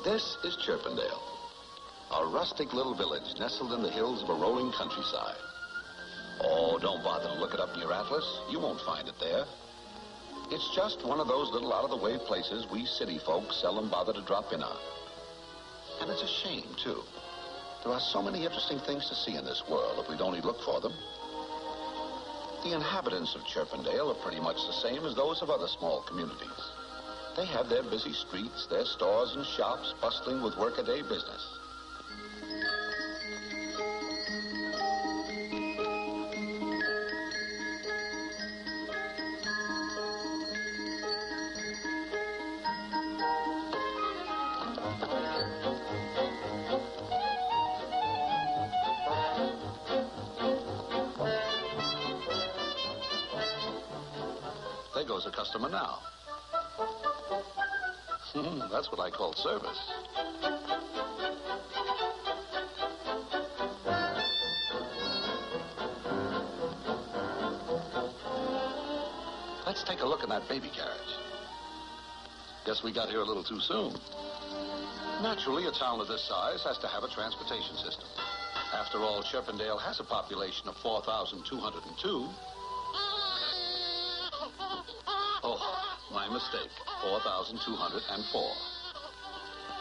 This is Chirpendale, a rustic little village nestled in the hills of a rolling countryside. Oh, don't bother to look it up in your atlas. You won't find it there. It's just one of those little out-of-the-way places we city folk seldom bother to drop in on. And it's a shame, too. There are so many interesting things to see in this world if we'd only look for them. The inhabitants of Chirpendale are pretty much the same as those of other small communities. They have their busy streets, their stores and shops bustling with workaday business. There goes a customer now. That's what I call service. Let's take a look at that baby carriage. Guess we got here a little too soon. Naturally, a town of this size has to have a transportation system. After all, Chirpendale has a population of 4,202. Oh, my mistake. 4,204.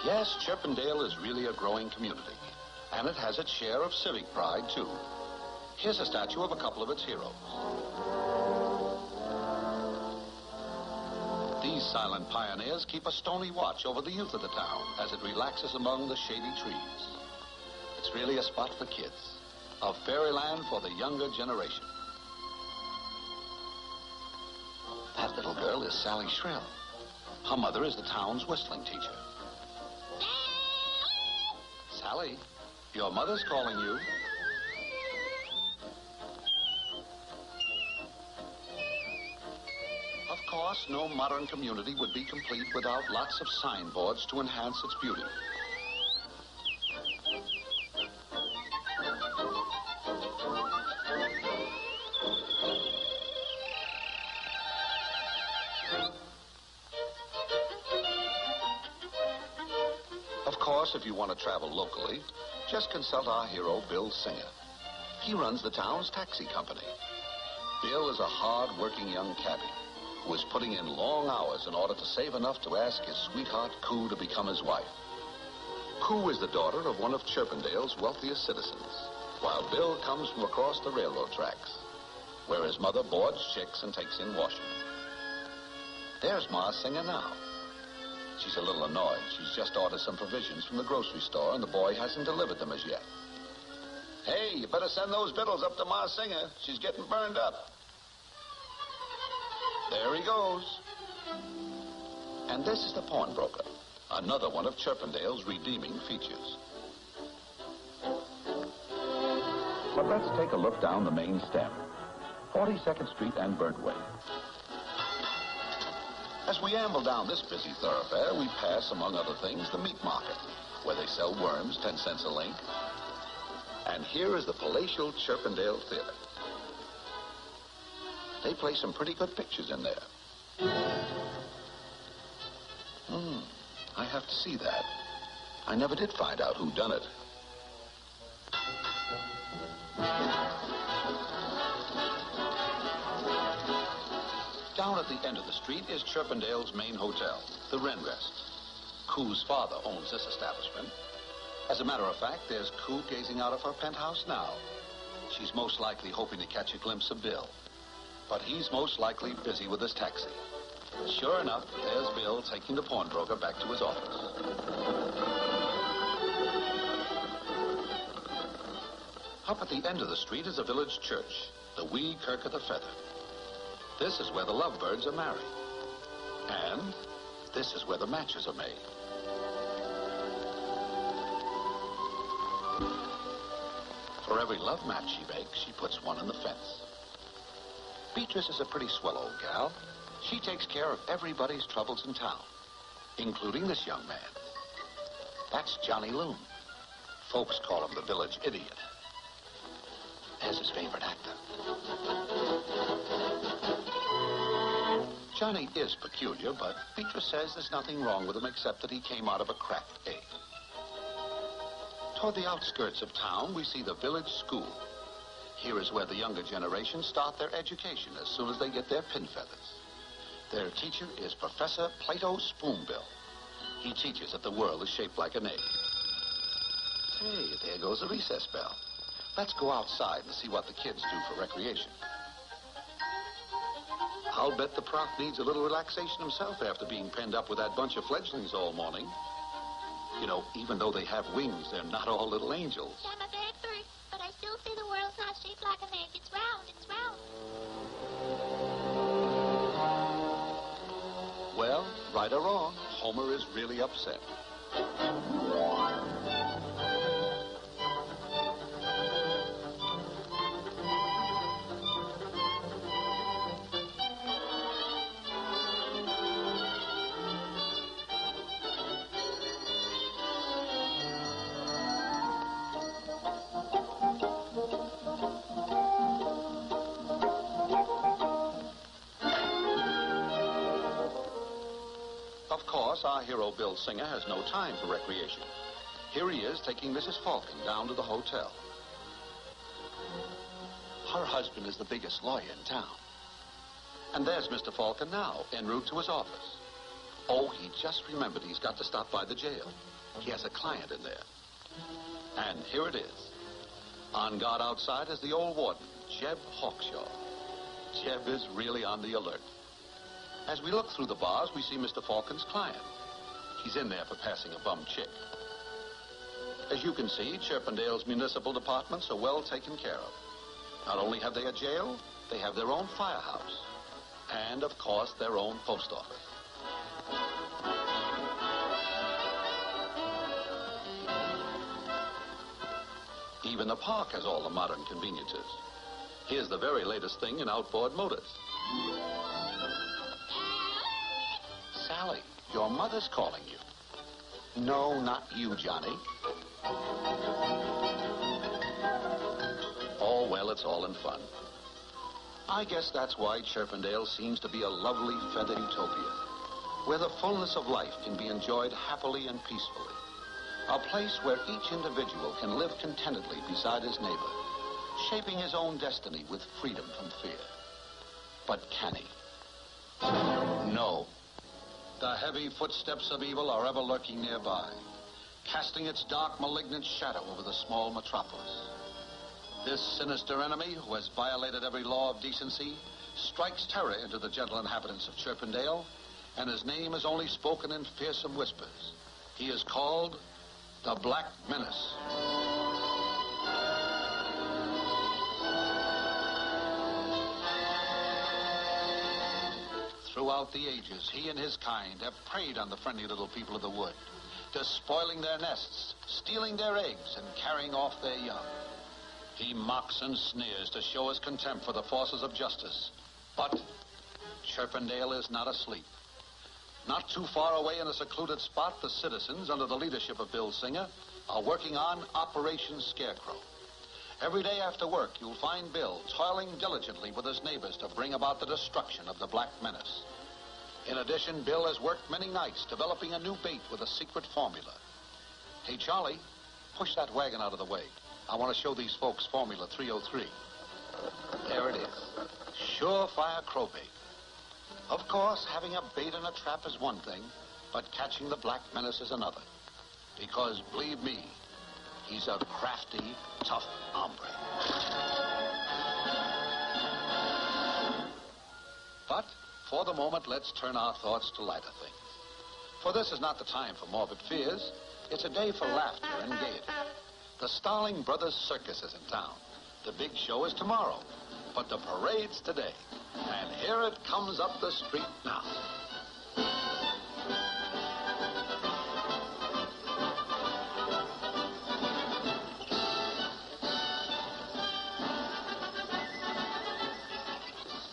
Yes, Chirpendale is really a growing community, and it has its share of civic pride, too. Here's a statue of a couple of its heroes. These silent pioneers keep a stony watch over the youth of the town as it relaxes among the shady trees. It's really a spot for kids, a fairyland for the younger generation. That little girl is Sally Shrill. Her mother is the town's whistling teacher. Sally, your mother's calling you. Of course, no modern community would be complete without lots of signboards to enhance its beauty. Of course, if you want to travel locally, just consult our hero, Bill Singer. He runs the town's taxi company. Bill is a hard-working young cabbie who is putting in long hours in order to save enough to ask his sweetheart, Coo, to become his wife. Coo is the daughter of one of Chirpendale's wealthiest citizens, while Bill comes from across the railroad tracks, where his mother boards chicks and takes in washing. There's Ma Singer now. She's a little annoyed. She's just ordered some provisions from the grocery store, and the boy hasn't delivered them as yet. Hey, you better send those victuals up to Ma Singer. She's getting burned up. There he goes. And this is the pawnbroker, another one of Chirpendale's redeeming features. But let's take a look down the main stem, 42nd Street and Birdway. As we amble down this busy thoroughfare, we pass, among other things, the meat market, where they sell worms, 10 cents a link. And here is the palatial Chirpendale Theater. They play some pretty good pictures in there. I have to see that. I never did find out who done it. Down at the end of the street is Chirpendale's main hotel, the Wren Rest. Coo's father owns this establishment. As a matter of fact, there's Coo gazing out of her penthouse now. She's most likely hoping to catch a glimpse of Bill. But he's most likely busy with his taxi. Sure enough, there's Bill taking the pawnbroker back to his office. Up at the end of the street is a village church, the Wee Kirk of the Feather. This is where the lovebirds are married. And this is where the matches are made. For every love match she makes, she puts one in the fence. Beatrice is a pretty swell old gal. She takes care of everybody's troubles in town, including this young man. That's Johnny Loon. Folks call him the village idiot. There's his favorite actor. Johnny is peculiar, but Beatrice says there's nothing wrong with him except that he came out of a cracked egg. Toward the outskirts of town, we see the village school. Here is where the younger generation start their education as soon as they get their pin feathers. Their teacher is Professor Plato Spoonbill. He teaches that the world is shaped like an egg. Hey, there goes the recess bell. Let's go outside and see what the kids do for recreation. I'll bet the prof needs a little relaxation himself after being penned up with that bunch of fledglings all morning. You know, even though they have wings, they're not all little angels. Yeah, my bad first, but I still say the world's not shaped like an egg. It's round, it's round. Well, right or wrong, Homer is really upset. Of course, our hero, Bill Singer, has no time for recreation. Here he is taking Mrs. Falcon down to the hotel. Her husband is the biggest lawyer in town. And there's Mr. Falcon now, en route to his office. Oh, he just remembered he's got to stop by the jail. He has a client in there. And here it is. On guard outside is the old warden, Jeb Hawkshaw. Jeb is really on the alert. As we look through the bars, we see Mr. Falcon's client. He's in there for passing a bum chick. As you can see, Chirpendale's municipal departments are well taken care of. Not only have they a jail, they have their own firehouse. And, of course, their own post office. Even the park has all the modern conveniences. Here's the very latest thing in outboard motors. Sally, your mother's calling you. No, not you, Johnny. Oh, well, it's all in fun. I guess that's why Chirpendale seems to be a lovely feathered utopia, where the fullness of life can be enjoyed happily and peacefully. A place where each individual can live contentedly beside his neighbor, shaping his own destiny with freedom from fear. But can he? No. The heavy footsteps of evil are ever lurking nearby, casting its dark, malignant shadow over the small metropolis. This sinister enemy, who has violated every law of decency, strikes terror into the gentle inhabitants of Chirpendale, and his name is only spoken in fearsome whispers. He is called the Black Menace. Throughout the ages, he and his kind have preyed on the friendly little people of the wood, despoiling their nests, stealing their eggs, and carrying off their young. He mocks and sneers to show his contempt for the forces of justice. But Chirpendale is not asleep. Not too far away in a secluded spot, the citizens, under the leadership of Bill Singer, are working on Operation Scarecrow. Every day after work, you'll find Bill toiling diligently with his neighbors to bring about the destruction of the Black Menace. In addition, Bill has worked many nights developing a new bait with a secret formula. Hey, Charlie, push that wagon out of the way. I want to show these folks Formula 303. There it is. Surefire crowbait. Of course, having a bait in a trap is one thing, but catching the Black Menace is another. Because, believe me, he's a crafty, tough hombre. But, for the moment, let's turn our thoughts to lighter things. For this is not the time for morbid fears. It's a day for laughter and gaiety. The Starling Brothers Circus is in town. The big show is tomorrow, but the parade's today. And here it comes up the street now.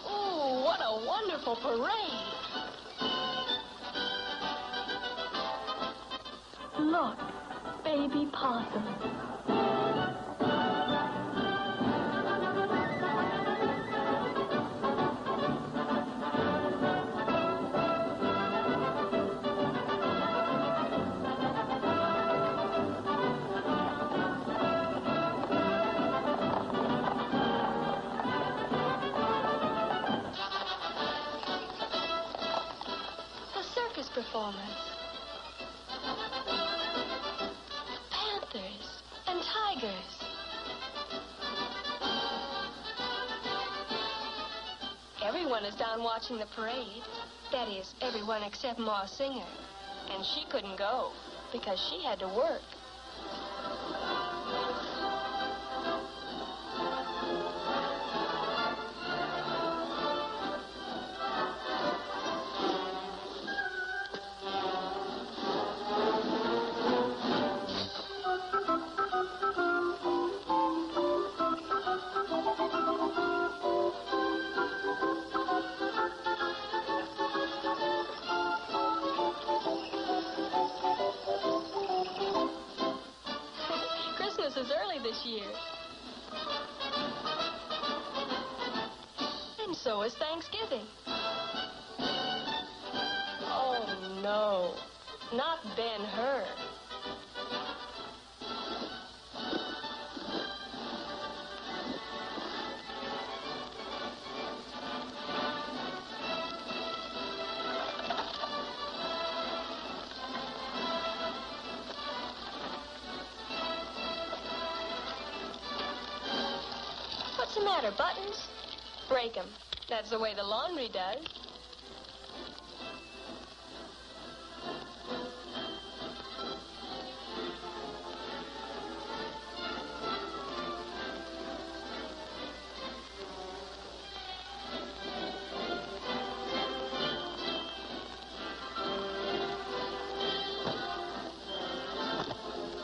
Ooh, what a wonderful parade. Look, baby possum. circus performers. Panthers and tigers. Everyone is down watching the parade. That is, everyone except Ma Singer. And she couldn't go because she had to work. Christmas is early this year. And so is Thanksgiving. Oh, no. Not Ben-Hur. What's the matter, Buttons? Break 'em. That's the way the laundry does.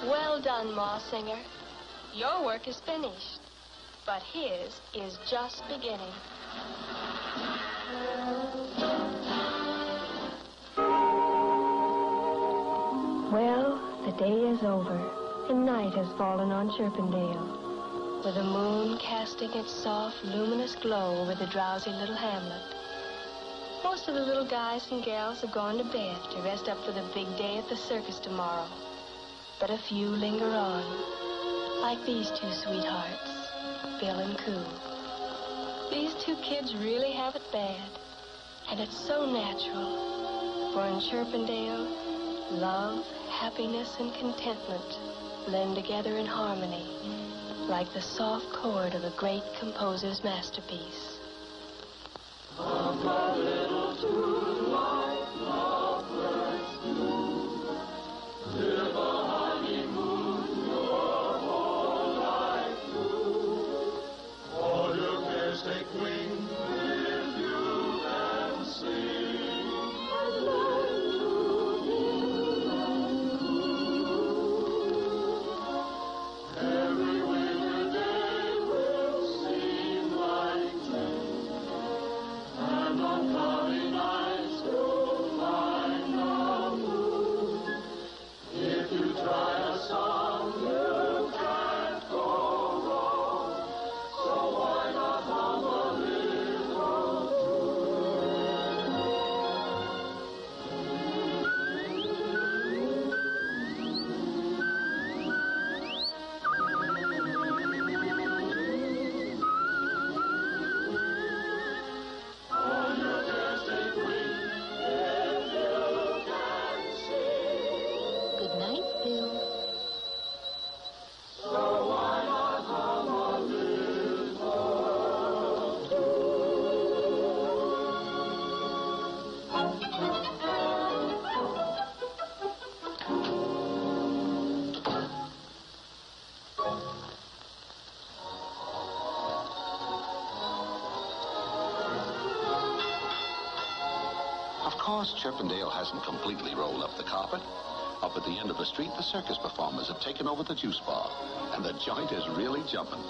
Well done, Ma Singer. Your work is finished. But his is just beginning. Well, the day is over, and night has fallen on Chirpendale, with the moon casting its soft, luminous glow over the drowsy little hamlet. Most of the little guys and gals have gone to bed to rest up for the big day at the circus tomorrow. But a few linger on, like these two sweethearts, Bill and Coo. These two kids really have it bad, and it's so natural. For in Chirpendale, love, happiness, and contentment blend together in harmony, like the soft chord of a great composer's masterpiece. Come a little tune like lovebirds do. Live a honeymoon your whole life through. All your cares take wing with you and sing. And learn to hear and coo. Every winter day will seem like June. And on cloudy nights you'll find the moon. If you try a song, you can't go wrong. So why not hum a little all your cares take wing if you can sing. Good night, Bill. So why not hum a little Of course, Chirpendale hasn't completely rolled up the carpet. Up at the end of the street, the circus performers have taken over the juice bar, and the joint is really jumping.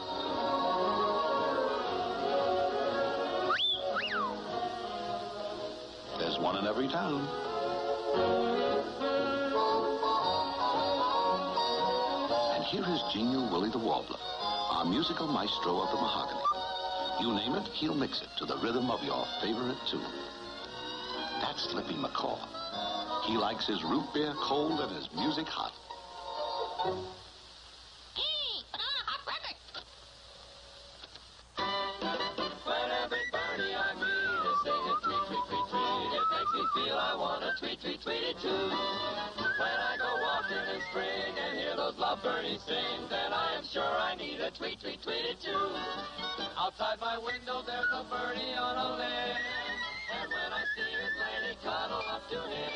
There's one in every town. And here is genial Willie the Warbler, our musical maestro of the mahogany. You name it, he'll mix it to the rhythm of your favorite tune. That's Slippy McCaw. He likes his root beer cold and his music hot. Hey, banana hot record. When every birdie I meet is singing tweet, tweet, tweet, tweet, it makes me feel I want to tweet. tweet, tweet, tweety, too. When I go walking in spring and hear those love birdies sing, then I am sure I need a tweet, tweet, tweety, too. Outside my window there's a birdie on a limb, and when I see his lady cuddle up to him,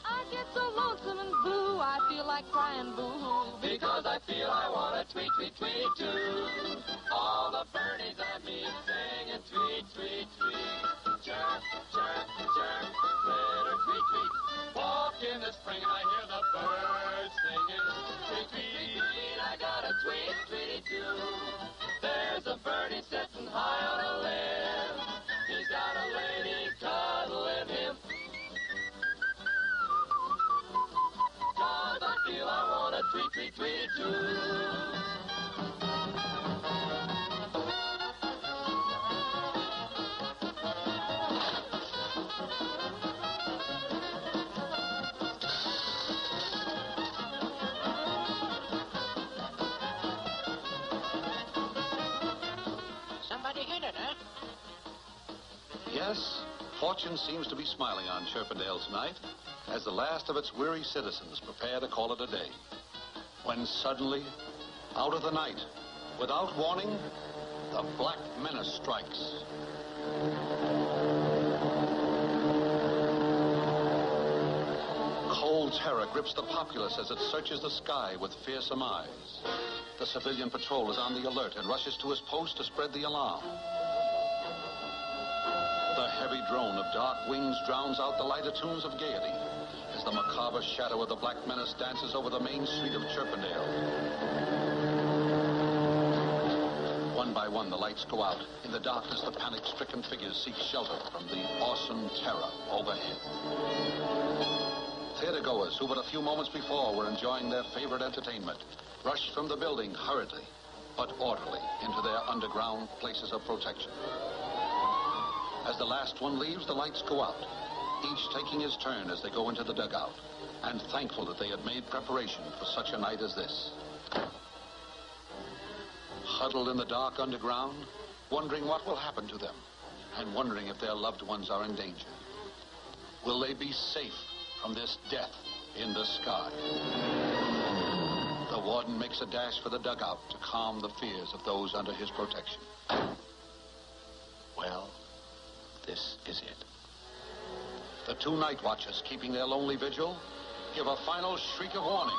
I get so lonesome and blue, I feel like crying boo-hoo. because I feel I want a tweet, tweet, tweety, too. All the birdies at me singing tweet, tweet, tweet. Chirp, chirp, chirp, twitter, tweet, tweet. Walk in the spring and I hear the birds singing tweet, tweet, tweet. I got a tweet, tweety, too. There's a birdie sitting high on a limb. He's got a lady cuddling him. 'Cause I feel I want a tweet, tweet, tweety, too. Somebody hit it, huh? Yes, fortune seems to be smiling on Chirpendale tonight as the last of its weary citizens prepare to call it a day. When suddenly, out of the night, without warning, the Black Menace strikes. Cold terror grips the populace as it searches the sky with fearsome eyes. The civilian patrol is on the alert and rushes to his post to spread the alarm. The heavy drone of dark wings drowns out the lighter tunes of gaiety as the macabre shadow of the Black Menace dances over the main street of Chirpendale. One by one, the lights go out. In the darkness, the panic-stricken figures seek shelter from the awesome terror overhead. Theatergoers who but a few moments before were enjoying their favorite entertainment rush from the building hurriedly but orderly into their underground places of protection. As the last one leaves, the lights go out, each taking his turn as they go into the dugout, and thankful that they had made preparation for such a night as this. Huddled in the dark underground, wondering what will happen to them, and wondering if their loved ones are in danger. Will they be safe from this death in the sky? The warden makes a dash for the dugout to calm the fears of those under his protection. Well, this is it. The two night watchers keeping their lonely vigil give a final shriek of warning.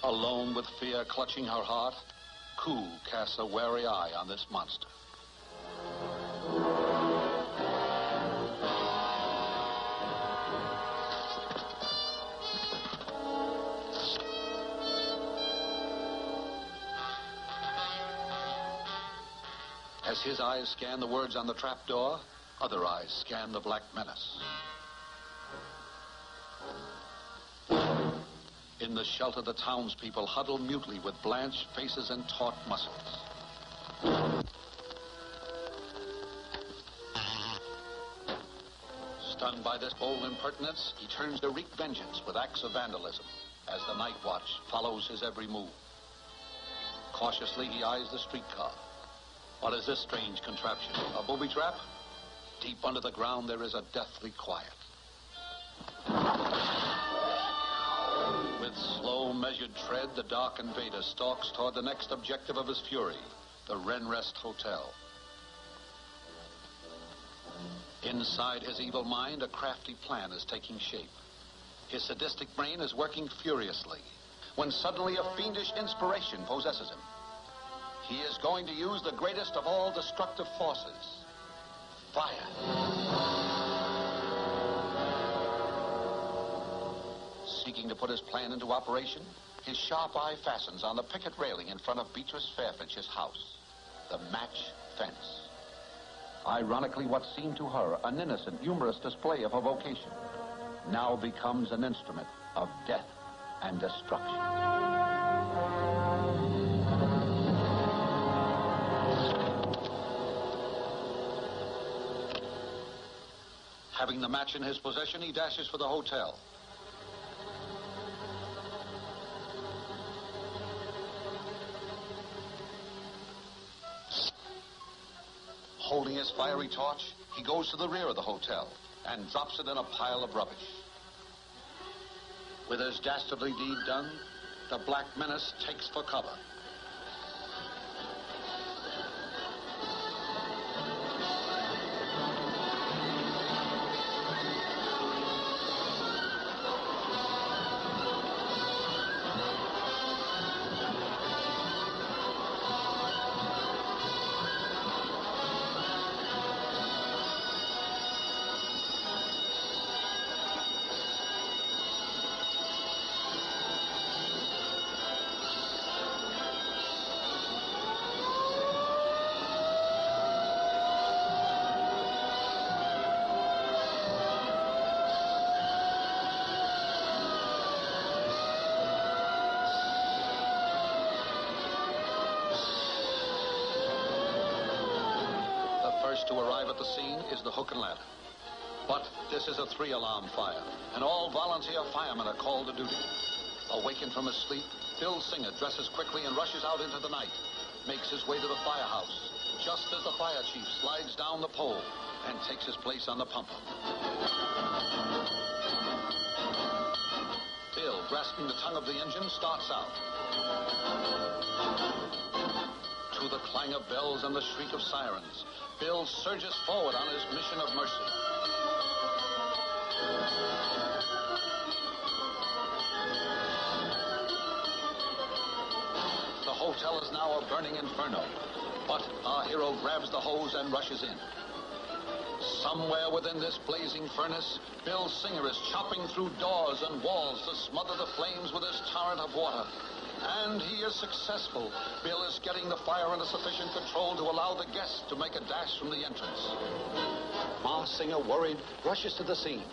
Alone with fear clutching her heart, Koo casts a wary eye on this monster. As his eyes scan the words on the trapdoor, other eyes scan the Black Menace. In the shelter, the townspeople huddle mutely with blanched faces and taut muscles. Stunned by this bold impertinence, he turns to wreak vengeance with acts of vandalism as the night watch follows his every move. Cautiously, he eyes the streetcar. What is this strange contraption? A booby trap? Deep under the ground, there is a deathly quiet. With slow, measured tread, the dark invader stalks toward the next objective of his fury, the Renrest Hotel. Inside his evil mind, a crafty plan is taking shape. His sadistic brain is working furiously, when suddenly a fiendish inspiration possesses him. He is going to use the greatest of all destructive forces, fire. Seeking to put his plan into operation, his sharp eye fastens on the picket railing in front of Beatrice Fairfinch's house, the match fence. Ironically, what seemed to her an innocent, humorous display of her vocation now becomes an instrument of death and destruction. Having the match in his possession, he dashes for the hotel. Holding his fiery torch, he goes to the rear of the hotel and drops it in a pile of rubbish. With his dastardly deed done, the Black Menace takes for cover. To arrive at the scene is the hook and ladder. But this is a 3-alarm fire, and all volunteer firemen are called to duty. Awakened from his sleep, Bill Singer dresses quickly and rushes out into the night, makes his way to the firehouse, just as the fire chief slides down the pole and takes his place on the pumper. Bill, grasping the tongue of the engine, starts out. To the clang of bells and the shriek of sirens, Bill surges forward on his mission of mercy. The hotel is now a burning inferno, but our hero grabs the hose and rushes in. Somewhere within this blazing furnace, Bill Singer is chopping through doors and walls to smother the flames with his torrent of water. And he is successful. Bill is getting the fire under sufficient control to allow the guests to make a dash from the entrance. Ma Singer, worried, rushes to the scene.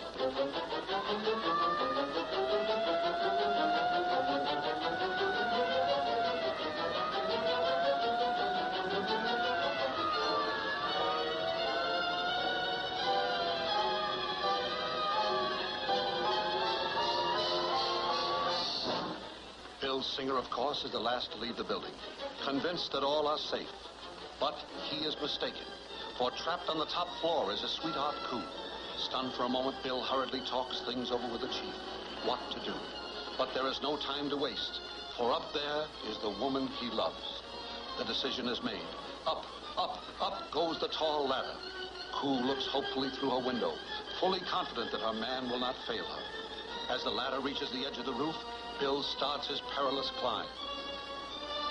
Bill Singer, of course, is the last to leave the building, convinced that all are safe. But he is mistaken, for trapped on the top floor is his sweetheart, Koo. Stunned for a moment, Bill hurriedly talks things over with the chief. What to do? But there is no time to waste, for up there is the woman he loves. The decision is made. Up, up, up goes the tall ladder. Koo looks hopefully through her window, fully confident that her man will not fail her. As the ladder reaches the edge of the roof, Bill starts his perilous climb.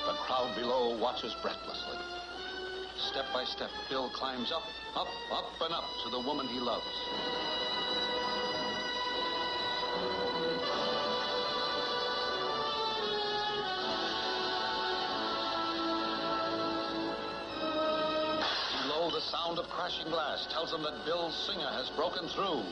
The crowd below watches breathlessly. Step by step, Bill climbs up, up, up, and up to the woman he loves. Below, the sound of crashing glass tells him that Bill Singer has broken through.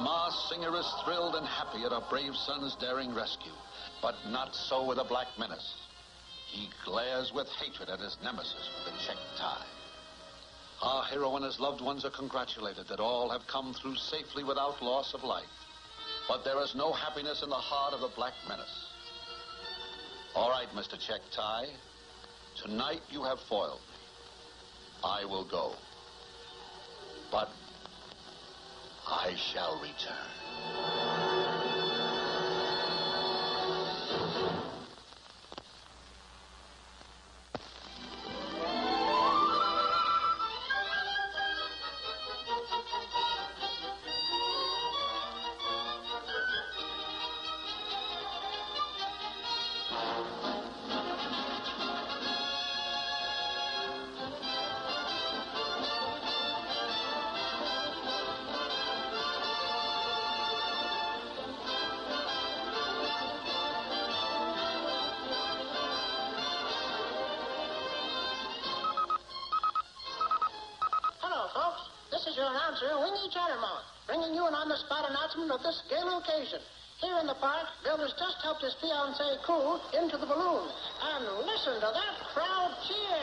Ma Singer is thrilled and happy at her brave son's daring rescue, but not so with the Black Menace. He glares with hatred at his nemesis with the checked tie. Our hero and his loved ones are congratulated that all have come through safely without loss of life. But there is no happiness in the heart of the Black Menace. All right, Mr. Checked Tie. Tonight you have foiled me. I will go. But I shall return. Your announcer, Wingy Chattermouth, bringing you an on-the-spot announcement of this gala occasion. Here in the park, Bill has just helped his fiancée, Koo, into the balloon. And listen to that crowd cheer.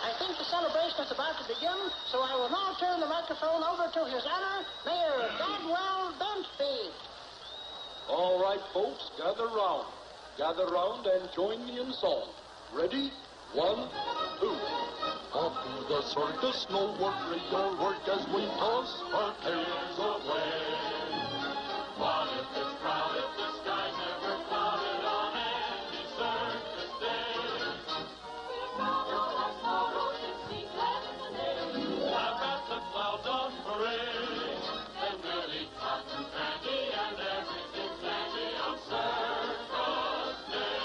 I think the celebration is about to begin, so I will now turn the microphone over to His Honor, Mayor Gladwell Bentby. All right, folks, gather round. gather round and join me in song. Ready? 1, 2. Off to the circus, no worry or work as we toss our cares away. What if it's crowded, the sky's never clouded on any circus day? We'll drown all our sorrows and sing lemonade. Laugh at the clouds on parade. And we'll eat cotton candy and everything dandy on Circus Day.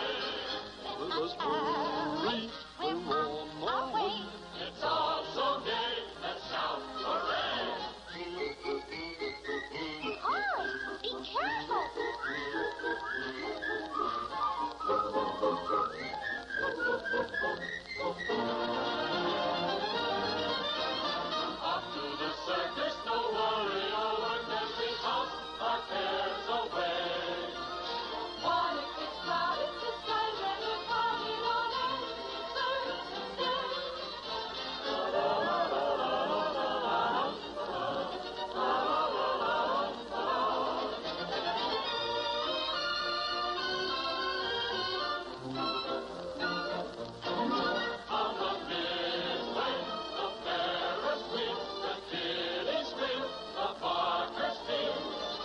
Let us hurry, we're on our way. It's all so gay, let's shout hooray! Hurry! Be careful! Off to the circus, no worry or work as we toss our cares away. What if it's crowded, the sky's never clouded on any circus day? On the midway, the Ferris wheel, the Kitty's wheel, the Parker's wheel.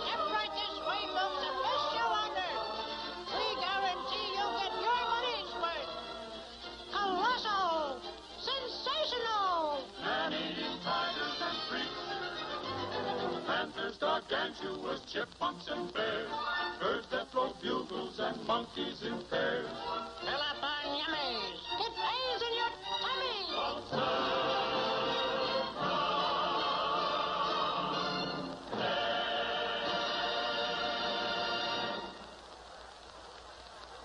Step right this way, folks, the best show on earth. We guarantee you'll get your money's worth. Colossal! Sensational! Man-eating tigers and freaks, panthers, gargantuous, chipmunks and bears, birds that blow bugles and monkeys in pairs. Fill up on yummies. Get A's in your tummy.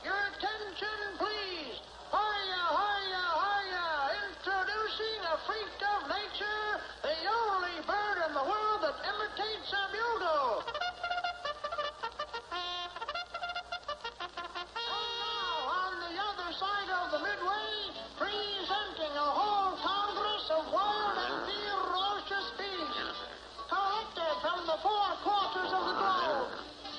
Your attention, please. Hiya, hiya, hiya. Introducing a freak of nature, the only bird in the world that imitates a bugle. And now, on the other side of the midway, presenting a whole congress of wild and ferocious beasts, collected from the 4 quarters of the globe.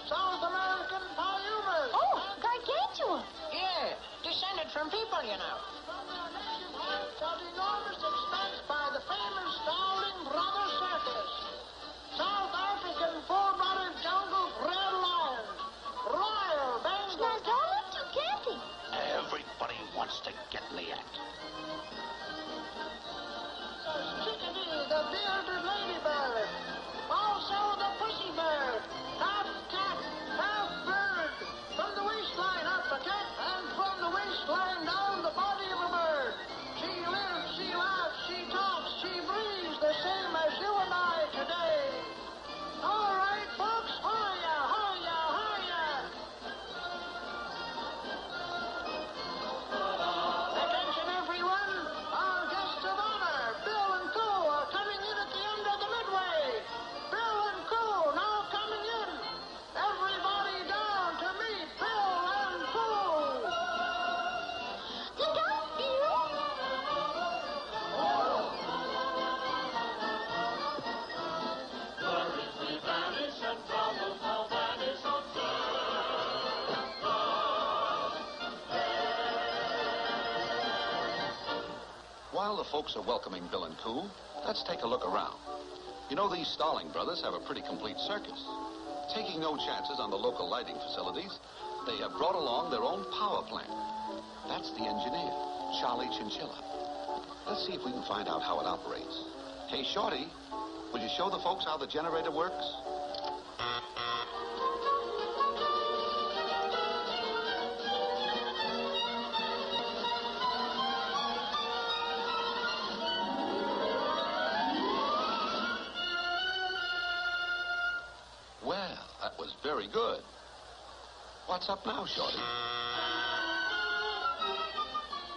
South American payumas. Oh, gargantuan! Yeah, descended from people, you know. From their native haunts at enormous expense by the famous Starling Brothers Circus. South African full-blooded jungle bred lions. Royal Bengal. Now, don't look too canty. Everybody wants to get me at. Chickadee, the bearded ladybird. Also the pussy bird. Half cat, half bird. From the waistline up a cat, and from the waistline down the body of a bird. She lives, she laughs, she talks, she breathes the same as you and I today. All right, folks, hiya, hiya, hiya. Attention, everyone. Our guests of honor, Bill and Co. are coming in at the end of the midway. Bill and Co. now coming in. Everybody down to meet Bill and Co. Look out, Bill! Worries we vanish and troubles all vanish on While the folks are welcoming Bill and Coo, let's take a look around. You know, these Starling brothers have a pretty complete circus. Taking no chances on the local lighting facilities, they have brought along their own power plant. That's the engineer, Charlie Chinchilla. Let's see if we can find out how it operates. Hey, Shorty, will you show the folks how the generator works? Well, that was very good. What's up now, Shorty?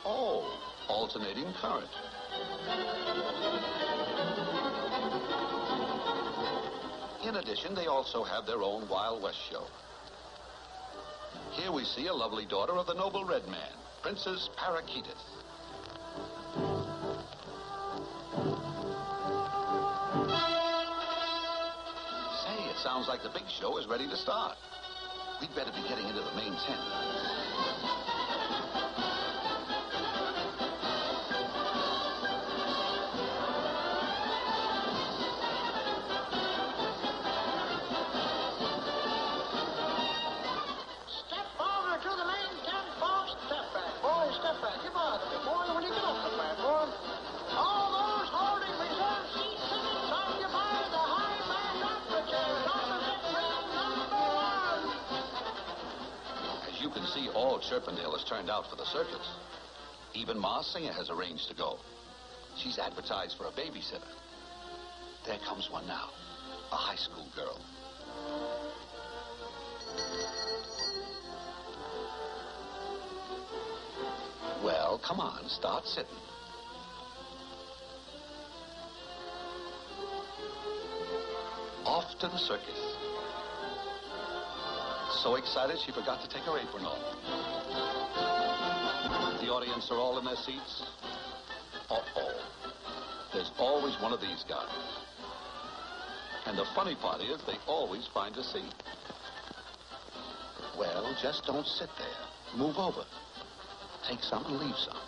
Oh, alternating current. In addition, they also have their own Wild West show. Here we see a lovely daughter of the noble red man, Princess Parrot. Say, it sounds like the big show is ready to start. We'd better be getting into the main tent. Step forward to the main tent, folks. Step back, boys. Step back. You bother me, boy, when you get off the platform. All those holding reserve seat tickets occupied the high back opera chairs opposite ring number 1. As you can see, all Chirpendale has turned out for the circus. Even Ma Singer has arranged to go. She's advertised for a babysitter. There comes one now, a high school girl. Well, come on, start sitting. Off to the circus. So excited she forgot to take her apron off. The audience are all in their seats. Uh-oh. There's always one of these guys. And the funny part is they always find a seat. Well, just don't sit there. Move over. Take some and leave some.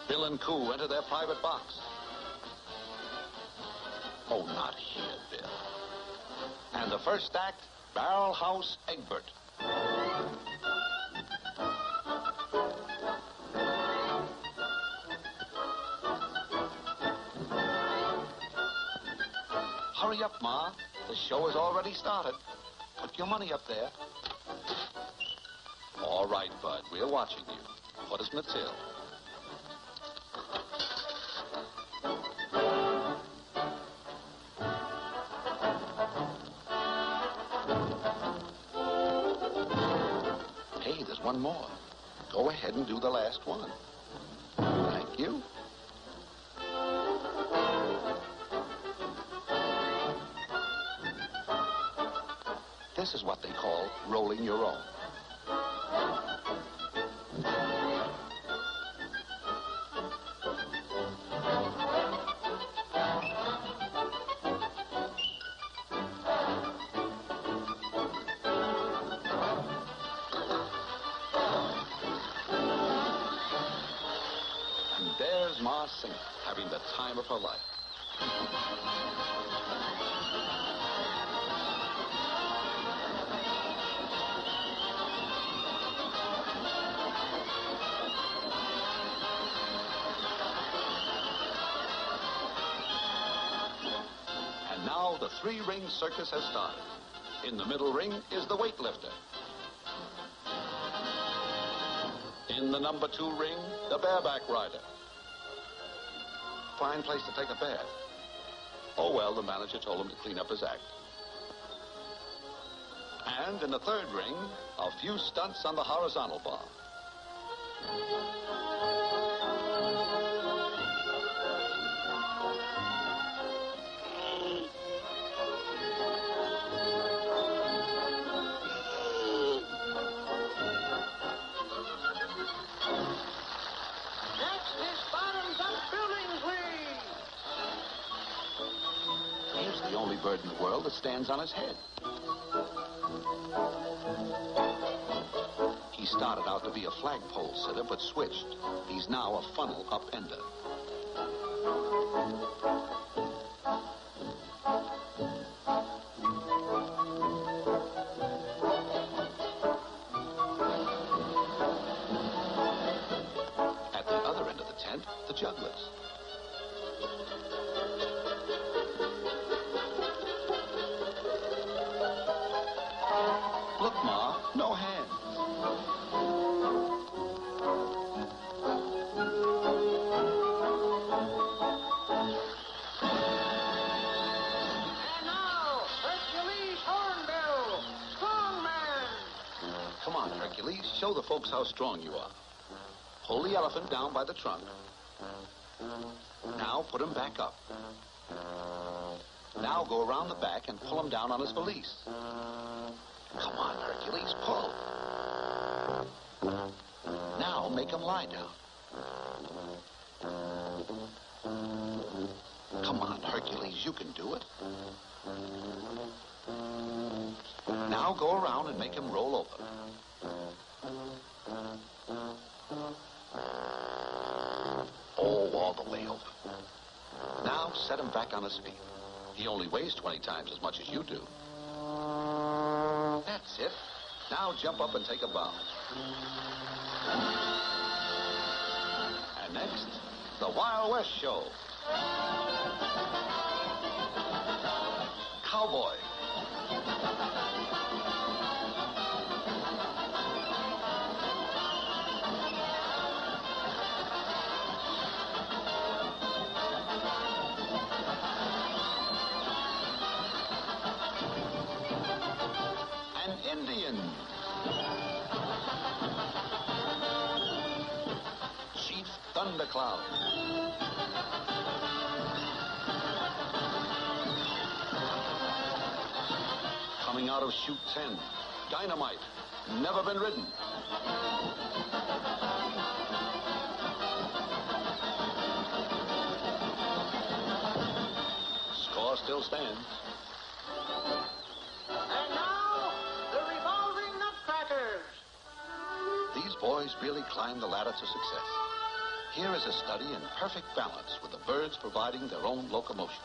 Bill and Coo enter their private box. Oh, not here, Bill. And the first act, Barrel House Egbert. Hurry up, Ma. The show has already started. Put your money up there. All right, Bud. We're watching you. Put us in the till. Hey, there's one more. Go ahead and do the last one. Thank you. This is what they call rolling your own. And there's Ma Singer having the time of her life. And now the three-ring circus has started. In the middle ring is the weightlifter. In the number 2 ring, the bareback rider. Fine place to take a bath. Oh, well, the manager told him to clean up his act. And in the 3rd ring, a few stunts on the horizontal bar. Next is bottoms-up building swing. He's the only bird in the world that stands on his head. He started out to be a flagpole sitter, but switched. He's now a funnel upender. At the other end of the tent, the jugglers. Look, Ma, no hands. And now, Hercules Hornbill, strongman. Come on, Hercules, show the folks how strong you are. Pull the elephant down by the trunk. Now put him back up. Now go around the back and pull him down on his valise. Come on, Hercules, pull. Now make him lie down. Come on, Hercules, you can do it. Now go around and make him roll over. Oh, all the way over. Now set him back on his feet. He only weighs 20 times as much as you do. That's it. Now jump up and take a bow. And next, the Wild West Show. Cowboy. An Indian. Chief Thundercloud. Coming out of chute 10, Dynamite, never been ridden. Score still stands. And now, the revolving nutcrackers. These boys really climbed the ladder to success. Here is a study in perfect balance with the birds providing their own locomotion.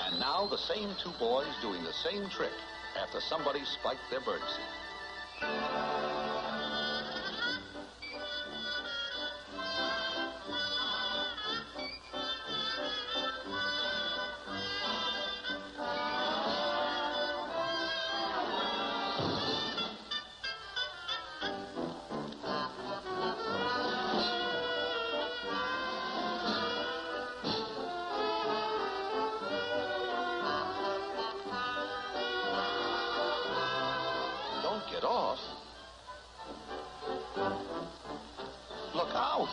And now the same two boys doing the same trick after somebody spiked their birdseed. Get off. Look out.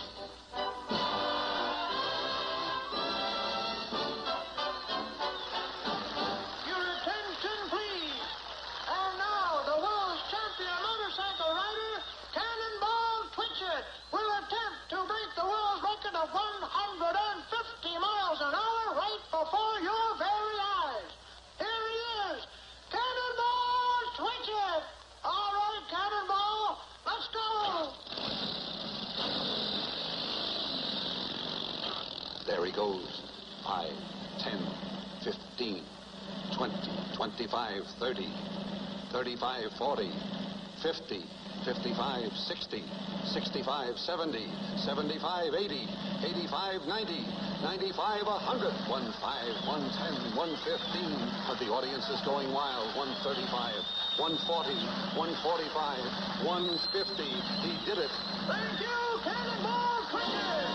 Your attention, please. And now, the world's champion motorcycle rider, Cannonball Twitchett, will attempt to break the world record of 150 miles an hour right before your very eyes. Here he is, Cannonball Twitchett. All right, Cannonball, let's go. There he goes. 5, 10, 15, 20, 25, 30, 35, 40, 50, 55, 60, 65, 70, 75, 80, 85, 90, 95, 100, 15, 110, 115. But the audience is going wild. 135, 140, 145, 150. He did it. Thank you, Cannonball Twitchett.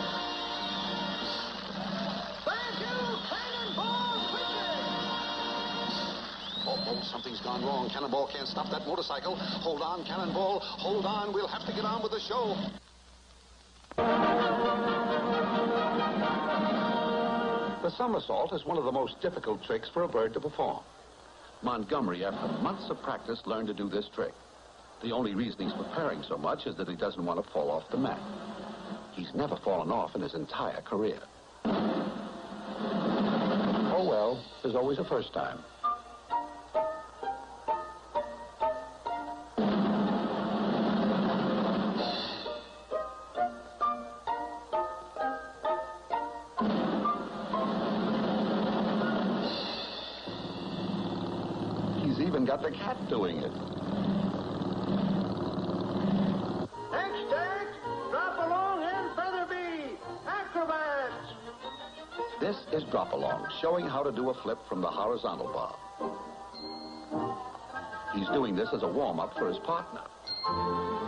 Thank you, Cannonball Twitchett. Oh, something's gone wrong. Cannonball can't stop that motorcycle. Hold on, Cannonball. Hold on. We'll have to get on with the show. The somersault is one of the most difficult tricks for a bird to perform. Montgomery, after months of practice, learned to do this trick. The only reason he's preparing so much is that he doesn't want to fall off the mat. He's never fallen off in his entire career. Oh, well, there's always a first time. He's even got the cat doing it. Next act, drop along and feather bee. Acrobats. This is Drop Along, showing how to do a flip from the horizontal bar. He's doing this as a warm-up for his partner.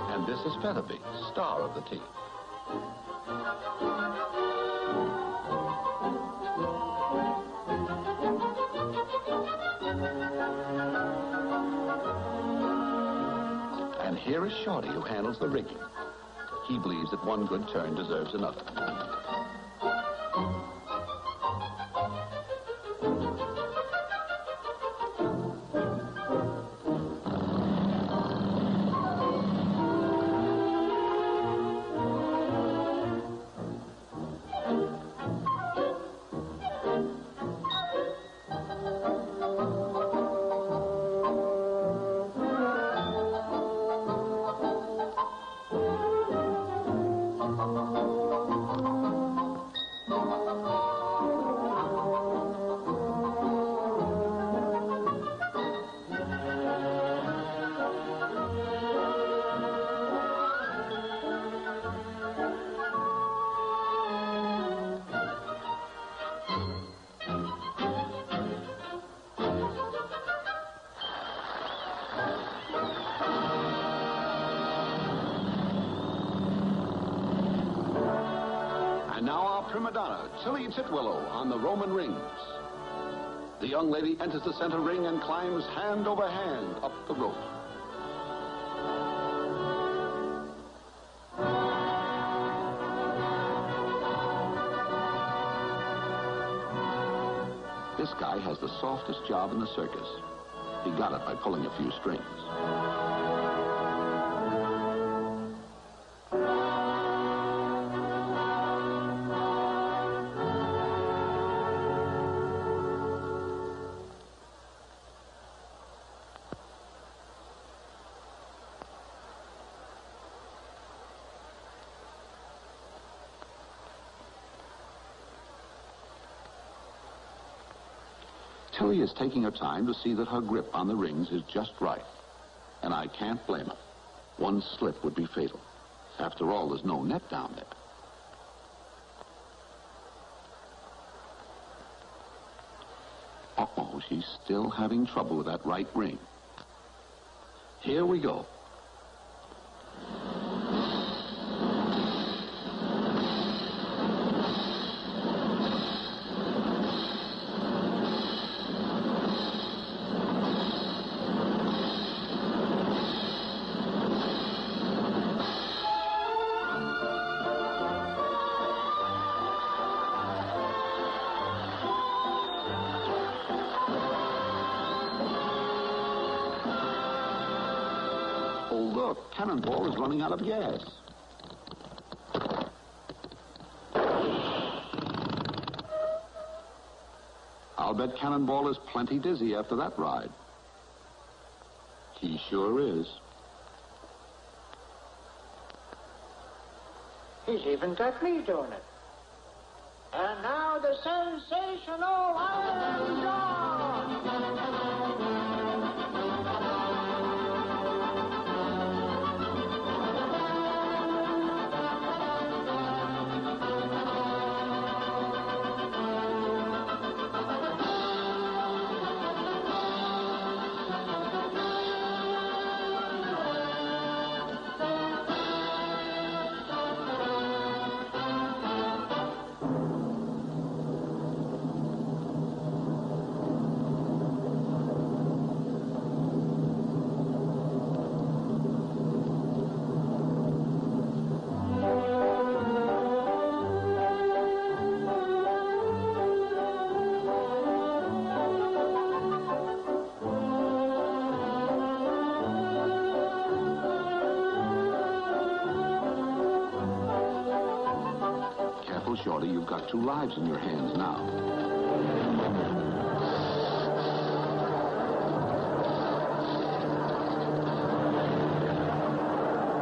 And And this is Featherby, star of the team. And here is Shorty, who handles the rigging. He believes that one good turn deserves another. And now our prima donna, Tilly Titwillow, on the Roman rings. The young lady enters the center ring and climbs hand over hand up the rope. This guy has the softest job in the circus. He got it by pulling a few strings. Tilly is taking her time to see that her grip on the rings is just right. And I can't blame her. One slip would be fatal. After all, there's no net down there. Uh-oh, she's still having trouble with that right ring. Here we go. Look, Cannonball is running out of gas. I'll bet Cannonball is plenty dizzy after that ride. He sure is. He's even got me doing it. And now the sensational Iron Jaw! Shorty, you've got 2 lives in your hands now.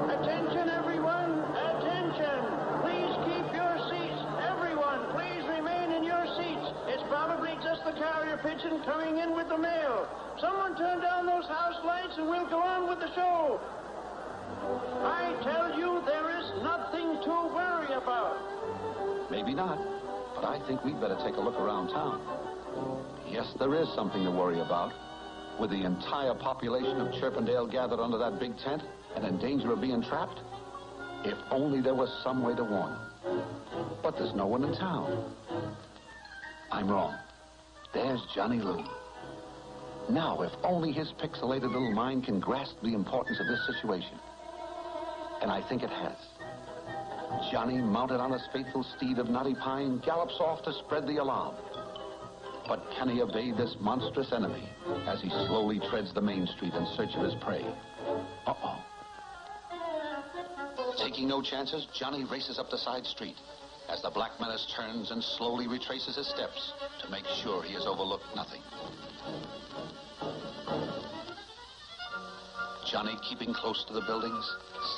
Attention, everyone! Attention! Please keep your seats. Everyone, please remain in your seats. It's probably just the carrier pigeon coming in with the mail. Someone turn down those house lights and we'll go on with the show. I tell you, there is nothing to worry about. Maybe not, but I think we'd better take a look around town. Yes, there is something to worry about. With the entire population of Chirpendale gathered under that big tent and in danger of being trapped? If only there was some way to warn them. But there's no one in town. I'm wrong. There's Johnny Loon. Now, if only his pixelated little mind can grasp the importance of this situation. And I think it has. Johnny, mounted on his faithful steed of knotty pine, gallops off to spread the alarm. But can he evade this monstrous enemy as he slowly treads the main street in search of his prey? Uh-oh. Taking no chances, Johnny races up the side street as the Black Menace turns and slowly retraces his steps to make sure he has overlooked nothing. Johnny, keeping close to the buildings,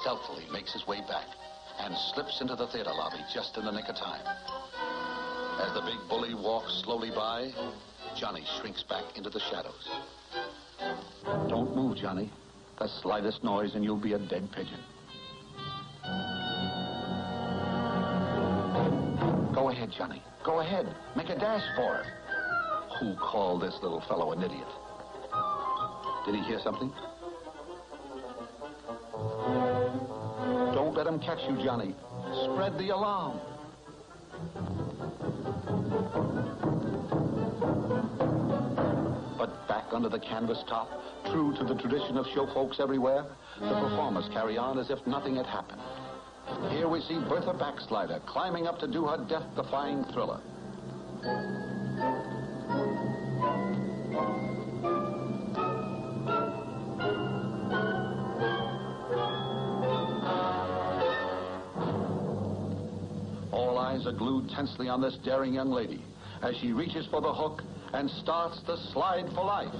stealthily makes his way back and slips into the theater lobby just in the nick of time. As the big bully walks slowly by, Johnny shrinks back into the shadows. Don't move, Johnny. The slightest noise and you'll be a dead pigeon. Go ahead, Johnny. Go ahead. Make a dash for it. Who called this little fellow an idiot? Did he hear something? Don't let him catch you, Johnny. Spread the alarm. But back under the canvas top, true to the tradition of show folks everywhere, the performers carry on as if nothing had happened. Here we see Bertha Backslider climbing up to do her death-defying thriller. All eyes are glued tensely on this daring young lady as she reaches for the hook and starts the slide for life.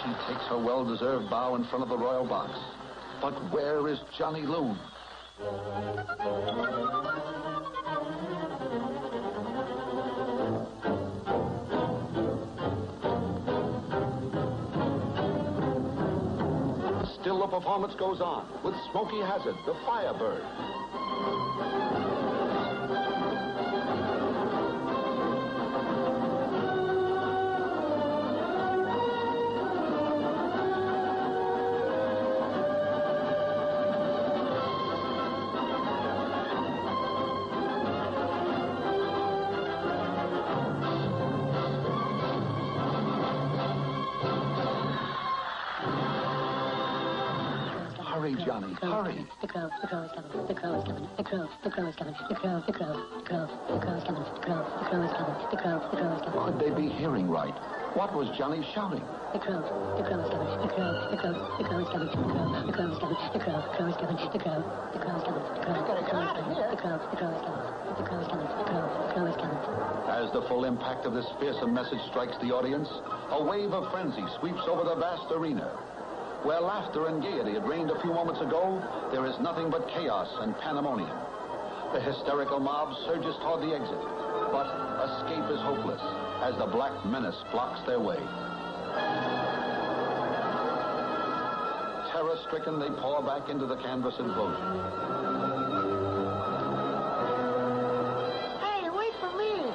She takes her well-deserved bow in front of the royal box. But where is Johnny Loon? Still the performance goes on with Smokey Hazard, the Firebird. Hurry, Johnny, hurry. The crow is coming. The crow is coming. The crow is coming. The crow is coming. The crow is coming. The crow is coming. Could they be hearing right? What was Johnny shouting? The crow is coming. The crow is coming. The crow is coming. The crow is coming. The crow is coming. The crow is coming. The crow is coming. The crow is coming. As the full impact of this fearsome message strikes the audience, a wave of frenzy sweeps over the vast arena. Where laughter and gaiety had reigned a few moments ago, there is nothing but chaos and pandemonium. The hysterical mob surges toward the exit, but escape is hopeless as the Black Menace blocks their way. Terror-stricken, they pour back into the canvas enclosure. Hey, wait for me!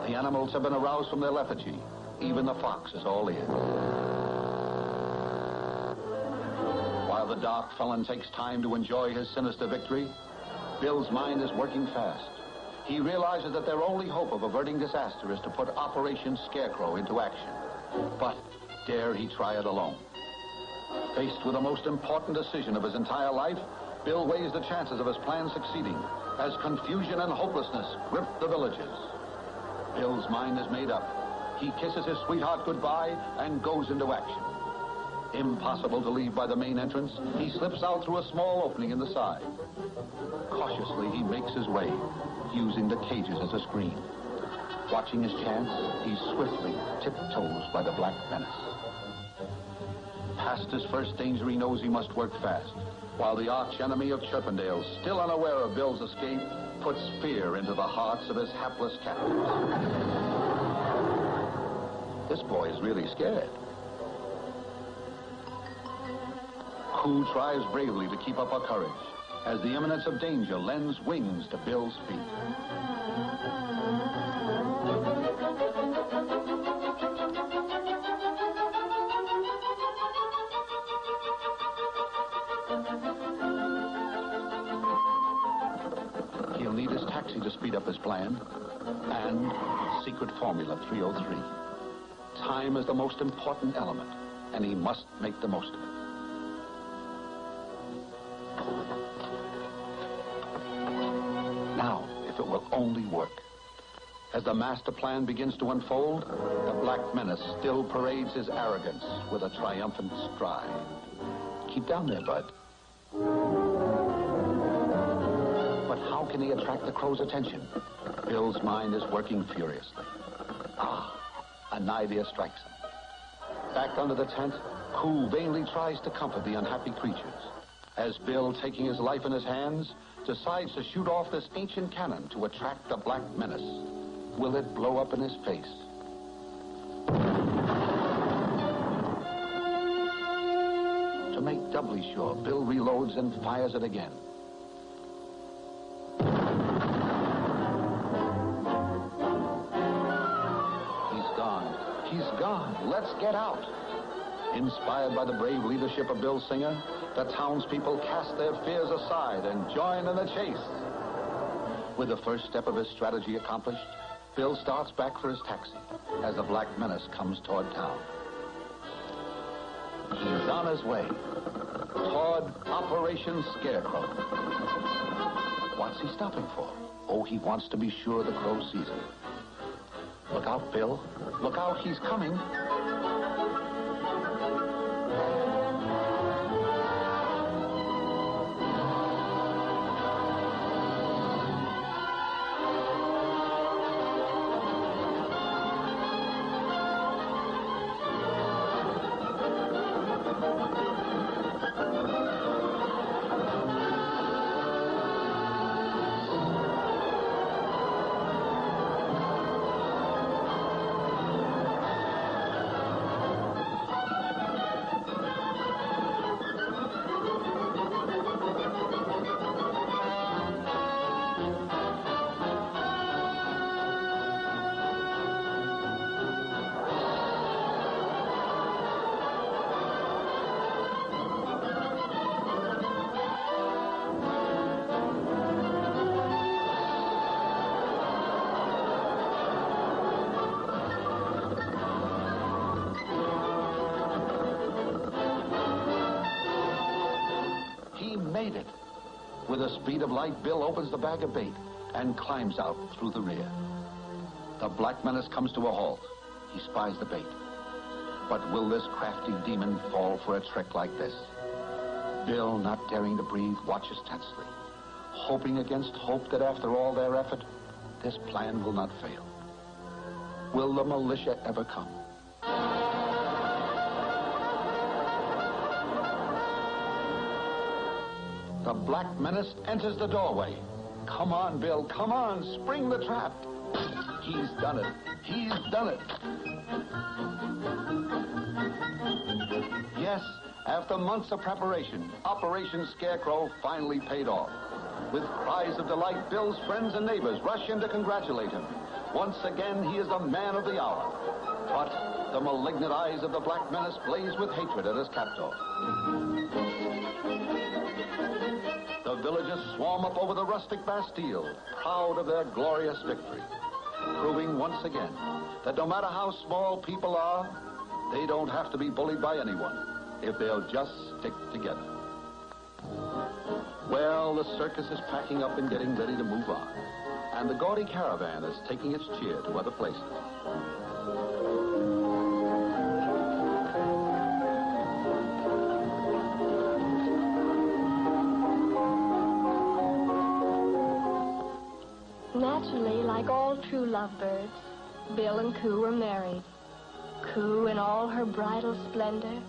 The animals have been aroused from their lethargy. Even the fox is all ears. While the dark felon takes time to enjoy his sinister victory, Bill's mind is working fast. He realizes that their only hope of averting disaster is to put Operation Scarecrow into action. But dare he try it alone? Faced with the most important decision of his entire life, Bill weighs the chances of his plan succeeding as confusion and hopelessness grip the villages. Bill's mind is made up. He kisses his sweetheart goodbye and goes into action. Impossible to leave by the main entrance, he slips out through a small opening in the side. Cautiously, he makes his way, using the cages as a screen. Watching his chance, he swiftly tiptoes by the Black Menace. Past his first danger, he knows he must work fast, while the arch-enemy of Chirpendale, still unaware of Bill's escape, puts fear into the hearts of his hapless captives. This boy is really scared. Who tries bravely to keep up her courage, as the imminence of danger lends wings to Bill's feet. He'll need his taxi to speed up his plan, and secret formula 303. Time is the most important element, and he must make the most of it. Now, if it will only work. As the master plan begins to unfold, the Black Menace still parades his arrogance with a triumphant stride. Keep down there, Bud. But how can he attract the crow's attention? Bill's mind is working furiously. An idea strikes him. Back under the tent, Koo vainly tries to comfort the unhappy creatures, as Bill, taking his life in his hands, decides to shoot off this ancient cannon to attract the Black Menace. Will it blow up in his face? To make doubly sure, Bill reloads and fires it again. He's gone. Let's get out. Inspired by the brave leadership of Bill Singer, the townspeople cast their fears aside and join in the chase. With the first step of his strategy accomplished, Bill starts back for his taxi as the Black Menace comes toward town. He's on his way toward Operation Scarecrow. What's he stopping for? Oh, he wants to be sure the crow sees him. Look out, Bill. Look out, he's coming. Made it. With the speed of light, Bill opens the bag of bait and climbs out through the rear. The Black Menace comes to a halt. He spies the bait. But will this crafty demon fall for a trick like this? Bill, not daring to breathe, watches tensely, hoping against hope that after all their effort, this plan will not fail. Will the militia ever come? The Black Menace enters the doorway. Come on, Bill, come on, spring the trap. He's done it. He's done it. Yes, after months of preparation, Operation Scarecrow finally paid off. With cries of delight, Bill's friends and neighbors rush in to congratulate him. Once again, he is the man of the hour. But the malignant eyes of the Black Menace blaze with hatred at his captor. The villagers swarm up over the rustic Bastille, proud of their glorious victory, proving once again that no matter how small people are, they don't have to be bullied by anyone if they'll just stick together. Well, the circus is packing up and getting ready to move on, and the gaudy caravan is taking its cheer to other places. Naturally, like all true lovebirds, Bill and Koo were married. Koo in all her bridal splendor,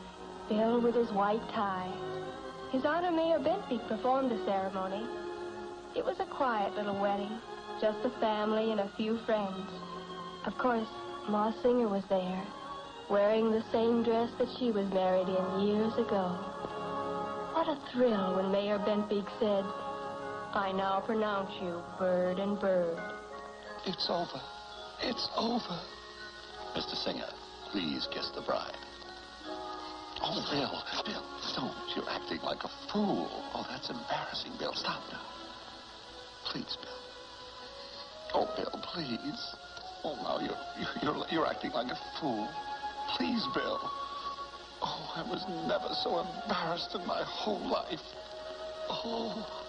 Bill with his white tie. His Honor Mayor Bentbeek performed the ceremony. It was a quiet little wedding, just the family and a few friends. Of course, Ma Singer was there, wearing the same dress that she was married in years ago. What a thrill when Mayor Bentbeek said, I now pronounce you bird and bird. It's over. It's over. Mr. Singer, please kiss the bride. Oh, Bill, don't. You're acting like a fool. Oh, that's embarrassing, Bill. Stop now. Please, Bill. Oh, Bill, please. Oh, now you're acting like a fool. Please, Bill. Oh, I was never so embarrassed in my whole life. Oh.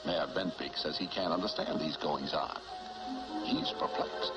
Mayor Bentbeek says he can't understand these goings-on. He's perplexed.